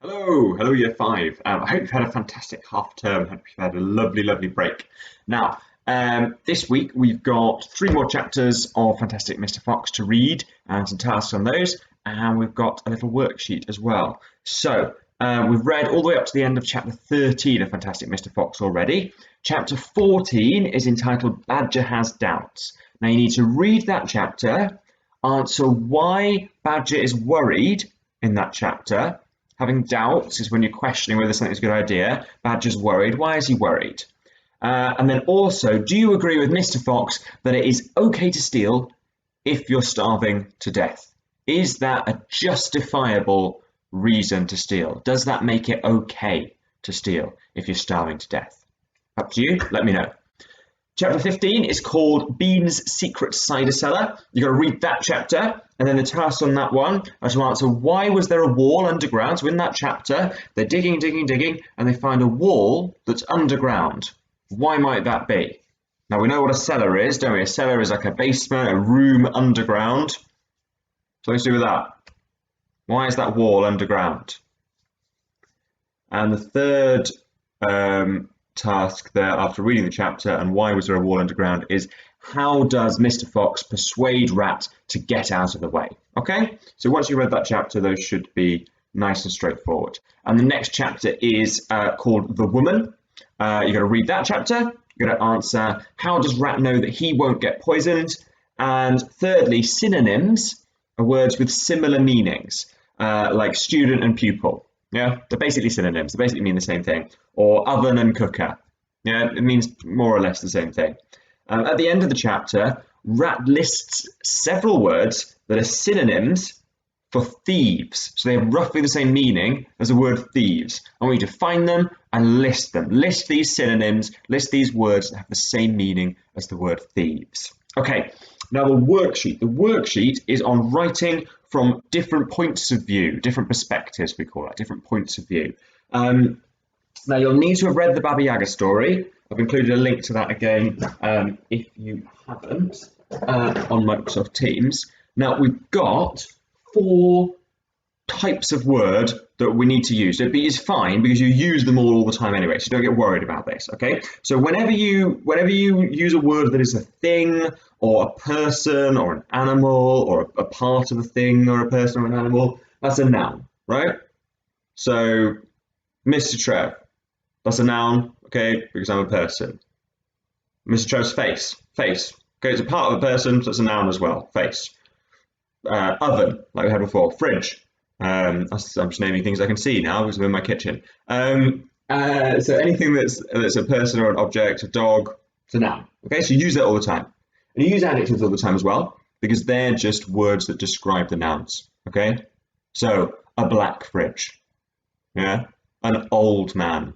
Hello, Year 5. I hope you've had a fantastic half term. I hope you've had a lovely break. Now, this week we've got 3 more chapters of Fantastic Mr. Fox to read and some tasks on those, and we've got a little worksheet as well. So, we've read all the way up to the end of chapter 13 of Fantastic Mr. Fox already. Chapter 14 is entitled Badger Has Doubts. Now, you need to read that chapter, answer why Badger is worried in that chapter. Having doubts is when you're questioning whether something's a good idea. Badger's worried. Why is he worried? And then also, do you agree with Mr. Fox that it is okay to steal if you're starving to death? Is that a justifiable reason to steal? Does that make it okay to steal if you're starving to death? Up to you. Let me know. Chapter 15 is called Bean's Secret Cider Cellar. You've got to read that chapter, and then the tasks on that one are to answer why was there a wall underground. So in that chapter, they're digging, and they find a wall that's underground. Why might that be? Now we know what a cellar is, don't we? A cellar is like a basement, a room underground. So let's do with that. Why is that wall underground? And the third task there after reading the chapter and why was there a wall underground is how does Mr. Fox persuade Rat to get out of the way? Okay, so once you read that chapter, those should be nice and straightforward. And the next chapter is called The Woman. You've got to read that chapter. You've got to answer how does Rat know that he won't get poisoned? And thirdly, synonyms are words with similar meanings, like student and pupil. Yeah, they're basically synonyms. They basically mean the same thing. Or oven and cooker. Yeah, it means more or less the same thing. At the end of the chapter, Rat lists several words that are synonyms for thieves. So they have roughly the same meaning as the word thieves. I want you to find them and list them. List these synonyms, list these words that have the same meaning as the word thieves. Okay, now the worksheet. The worksheet is on writing from different points of view, different perspectives we call it, different points of view. Now you'll need to have read the Baba Yaga story. I've included a link to that again if you haven't on Microsoft Teams. Now we've got 4 types of word that we need to use. It is fine because you use them all the time anyway, so don't get worried about this, okay? So whenever you use a word that is a thing or a person or an animal or a part of a thing or a person or an animal, that's a noun, right? So Mr. Trev, that's a noun, okay, because I'm a person. Mr. Trev's face, okay, it's a part of a person, so it's a noun as well, face. Oven, like we had before, fridge. I'm just naming things I can see now because I'm in my kitchen. So anything that's a person or an object, a dog, it's a noun. Okay, so you use that all the time. And you use adjectives all the time as well because they're just words that describe the nouns. Okay, so a black fridge, yeah, an old man.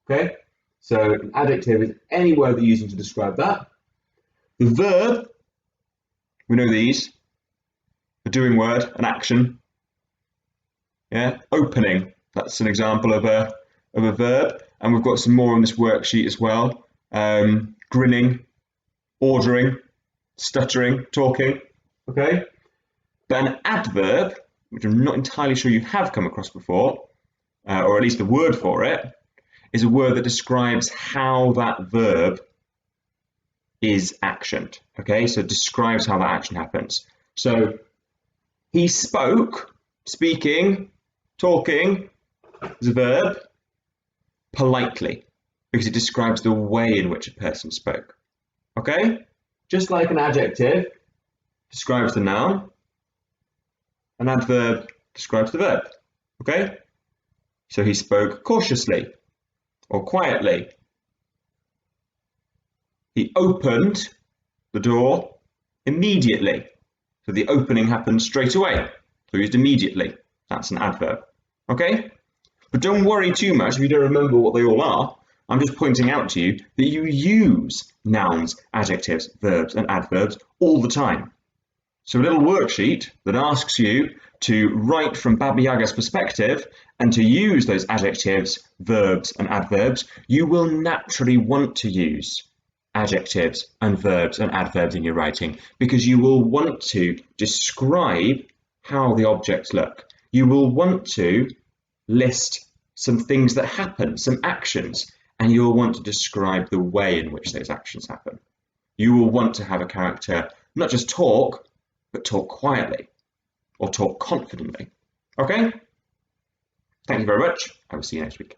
Okay, so an adjective is any word that you're using to describe that. The verb, we know these. A doing word, an action. Yeah, opening. That's an example of a verb, and we've got some more on this worksheet as well. Grinning, ordering, stuttering, talking. Okay, but an adverb, which I'm not entirely sure you have come across before, or at least the word for it, is a word that describes how that verb is actioned. Okay, so it describes how that action happens. So he spoke, speaking, talking is a verb, politely, because it describes the way in which a person spoke. Okay? Just like an adjective describes the noun, an adverb describes the verb. Okay? So he spoke cautiously or quietly. He opened the door immediately. So the opening happened straight away. So used immediately. That's an adverb. Okay? But don't worry too much if you don't remember what they all are. I'm just pointing out to you that you use nouns, adjectives, verbs, and adverbs all the time. So a little worksheet that asks you to write from Baba Yaga's perspective and to use those adjectives, verbs, and adverbs, you will naturally want to use adjectives and verbs and adverbs in your writing because you will want to describe how the objects look. You will want to list some things that happen, some actions, and you will want to describe the way in which those actions happen. You will want to have a character not just talk, but talk quietly or talk confidently. Okay? Thank you very much. I will see you next week.